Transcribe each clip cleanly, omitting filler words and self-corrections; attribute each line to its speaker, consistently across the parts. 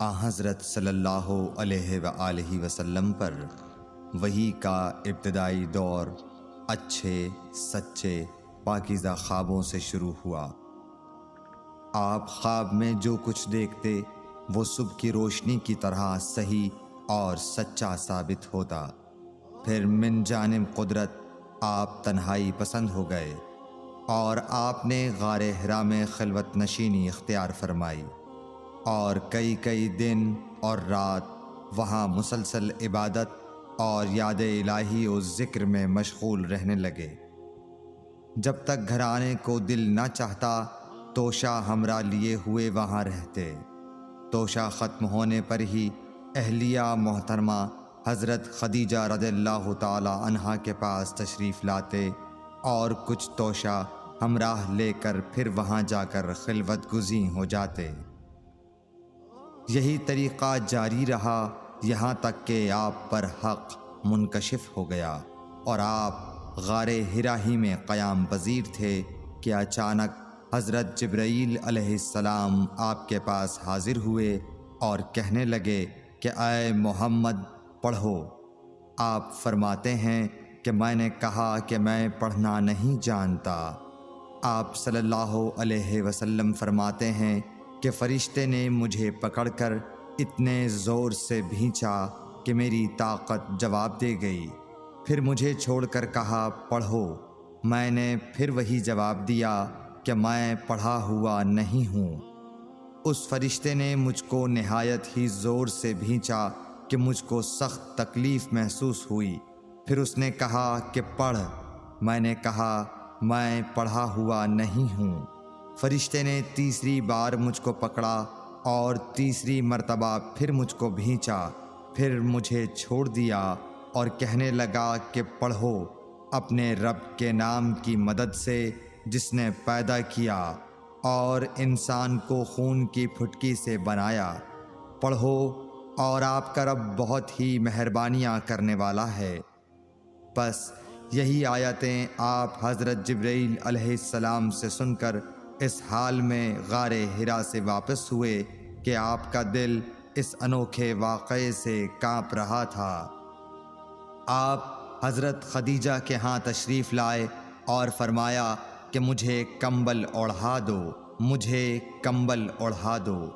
Speaker 1: حضرت صلی اللہ علیہ وآلہ وسلم پر وحی کا ابتدائی دور اچھے سچے پاکیزہ خوابوں سے شروع ہوا۔ آپ خواب میں جو کچھ دیکھتے وہ صبح کی روشنی کی طرح صحیح اور سچا ثابت ہوتا۔ پھر من جانب قدرت آپ تنہائی پسند ہو گئے اور آپ نے غار حرا میں خلوت نشینی اختیار فرمائی اور کئی دن اور رات وہاں مسلسل عبادت اور یاد الہی و ذکر میں مشغول رہنے لگے۔ جب تک گھر آنے کو دل نہ چاہتا توشہ ہمراہ لیے ہوئے وہاں رہتے۔ توشہ ختم ہونے پر ہی اہلیہ محترمہ حضرت خدیجہ رضی اللہ تعالی عنہا کے پاس تشریف لاتے اور کچھ توشہ ہمراہ لے کر پھر وہاں جا کر خلوت گزین ہو جاتے۔ یہی طریقہ جاری رہا یہاں تک کہ آپ پر حق منکشف ہو گیا اور آپ غار حرا ہی میں قیام پذیر تھے کہ اچانک حضرت جبرائیل علیہ السلام آپ کے پاس حاضر ہوئے اور کہنے لگے کہ اے محمد پڑھو۔ آپ فرماتے ہیں کہ میں نے کہا کہ میں پڑھنا نہیں جانتا۔ آپ صلی اللہ علیہ وسلم فرماتے ہیں کہ فرشتے نے مجھے پکڑ کر اتنے زور سے بھینچا کہ میری طاقت جواب دے گئی۔ پھر مجھے چھوڑ کر کہا پڑھو۔ میں نے پھر وہی جواب دیا کہ میں پڑھا ہوا نہیں ہوں۔ اس فرشتے نے مجھ کو نہایت ہی زور سے بھینچا کہ مجھ کو سخت تکلیف محسوس ہوئی۔ پھر اس نے کہا کہ پڑھ۔ میں نے کہا میں پڑھا ہوا نہیں ہوں۔ فرشتے نے تیسری بار مجھ کو پکڑا اور تیسری مرتبہ پھر مجھ کو بھینچا۔ پھر مجھے چھوڑ دیا اور کہنے لگا کہ پڑھو اپنے رب کے نام کی مدد سے جس نے پیدا کیا اور انسان کو خون کی پھٹکی سے بنایا۔ پڑھو اور آپ کا رب بہت ہی مہربانیاں کرنے والا ہے۔ بس یہی آیتیں آپ حضرت جبرائیل علیہ السلام سے سن کر اس حال میں غار حرا سے واپس ہوئے کہ آپ کا دل اس انوکھے واقعے سے کانپ رہا تھا۔ آپ حضرت خدیجہ کے ہاں تشریف لائے اور فرمایا کہ مجھے کمبل اوڑھا دو، مجھے کمبل اوڑھا دو۔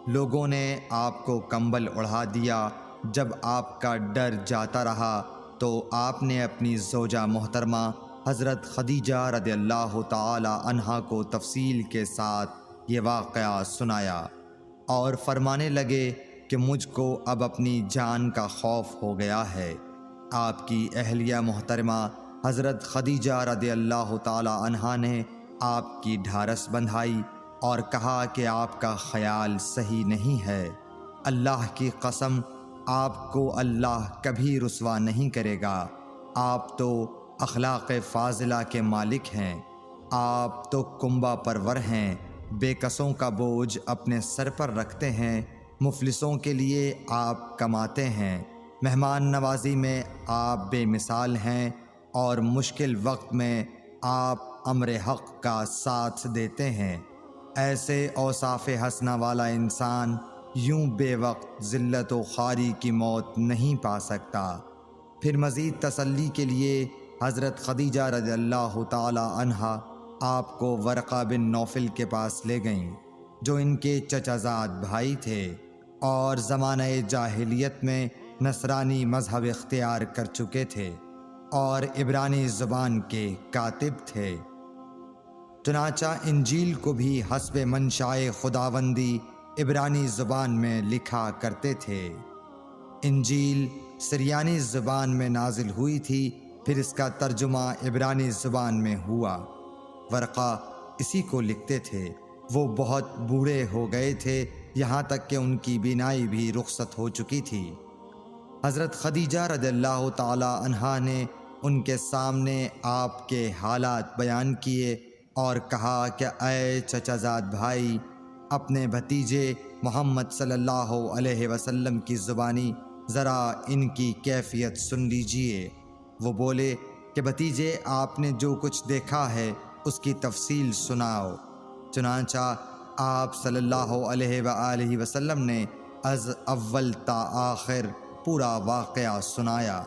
Speaker 1: لوگوں نے آپ کو کمبل اوڑھا دیا۔ جب آپ کا ڈر جاتا رہا تو آپ نے اپنی زوجہ محترمہ حضرت خدیجہ رضی اللہ تعالی عنہا کو تفصیل کے ساتھ یہ واقعہ سنایا اور فرمانے لگے کہ مجھ کو اب اپنی جان کا خوف ہو گیا ہے۔ آپ کی اہلیہ محترمہ حضرت خدیجہ رضی اللہ تعالی عنہا نے آپ کی ڈھارس بندھائی اور کہا کہ آپ کا خیال صحیح نہیں ہے۔ اللہ کی قسم آپ کو اللہ کبھی رسوا نہیں کرے گا۔ آپ تو اخلاق فاضلہ کے مالک ہیں۔ آپ تو کنبہ پرور ہیں، بے کسوں کا بوجھ اپنے سر پر رکھتے ہیں، مفلسوں کے لیے آپ کماتے ہیں، مہمان نوازی میں آپ بے مثال ہیں اور مشکل وقت میں آپ امر حق کا ساتھ دیتے ہیں۔ ایسے اوصاف حسنہ والا انسان یوں بے وقت ذلت و خواری کی موت نہیں پا سکتا۔ پھر مزید تسلی کے لیے حضرت خدیجہ رضی اللہ تعالی عنہا آپ کو ورقہ بن نوفل کے پاس لے گئیں جو ان کے چچا زاد بھائی تھے اور زمانہ جاہلیت میں نصرانی مذہب اختیار کر چکے تھے اور عبرانی زبان کے کاتب تھے۔ چنانچہ انجیل کو بھی حسب منشائے خداوندی عبرانی زبان میں لکھا کرتے تھے۔ انجیل سریانی زبان میں نازل ہوئی تھی، پھر اس کا ترجمہ عبرانی زبان میں ہوا۔ ورقہ اسی کو لکھتے تھے۔ وہ بہت بوڑھے ہو گئے تھے، یہاں تک کہ ان کی بینائی بھی رخصت ہو چکی تھی۔ حضرت خدیجہ رضی اللہ تعالی عنہا نے ان کے سامنے آپ کے حالات بیان کیے اور کہا کہ اے چچا زاد بھائی، اپنے بھتیجے محمد صلی اللہ علیہ وسلم کی زبانی ذرا ان کی کیفیت سن لیجئے۔ وہ بولے کہ بھتیجے آپ نے جو کچھ دیکھا ہے اس کی تفصیل سناؤ۔ چنانچہ آپ صلی اللہ علیہ وآلہ وسلم نے از اول تا آخر پورا واقعہ سنایا،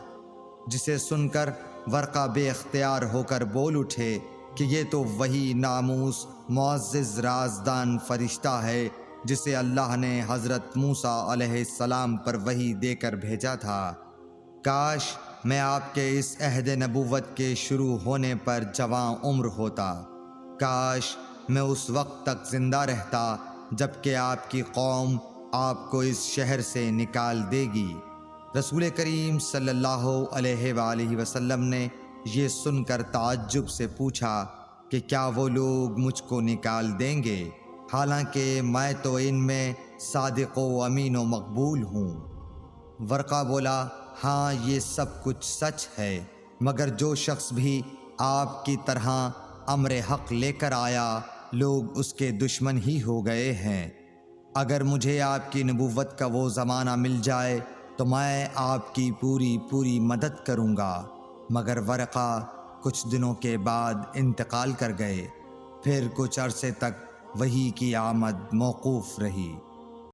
Speaker 1: جسے سن کر ورقہ بے اختیار ہو کر بول اٹھے کہ یہ تو وہی ناموس معزز رازدان فرشتہ ہے جسے اللہ نے حضرت موسیٰ علیہ السلام پر وحی دے کر بھیجا تھا۔ کاش میں آپ کے اس عہد نبوت کے شروع ہونے پر جوان عمر ہوتا، کاش میں اس وقت تک زندہ رہتا جب کہ آپ کی قوم آپ کو اس شہر سے نکال دے گی۔ رسول کریم صلی اللہ علیہ وآلہ وسلم نے یہ سن کر تعجب سے پوچھا کہ کیا وہ لوگ مجھ کو نکال دیں گے، حالانکہ میں تو ان میں صادق و امین و مقبول ہوں؟ ورقہ بولا، ہاں یہ سب کچھ سچ ہے، مگر جو شخص بھی آپ کی طرح امر حق لے کر آیا لوگ اس کے دشمن ہی ہو گئے ہیں۔ اگر مجھے آپ کی نبوت کا وہ زمانہ مل جائے تو میں آپ کی پوری مدد کروں گا، مگر ورقہ کچھ دنوں کے بعد انتقال کر گئے، پھر کچھ عرصے تک وحی کی آمد موقوف رہی۔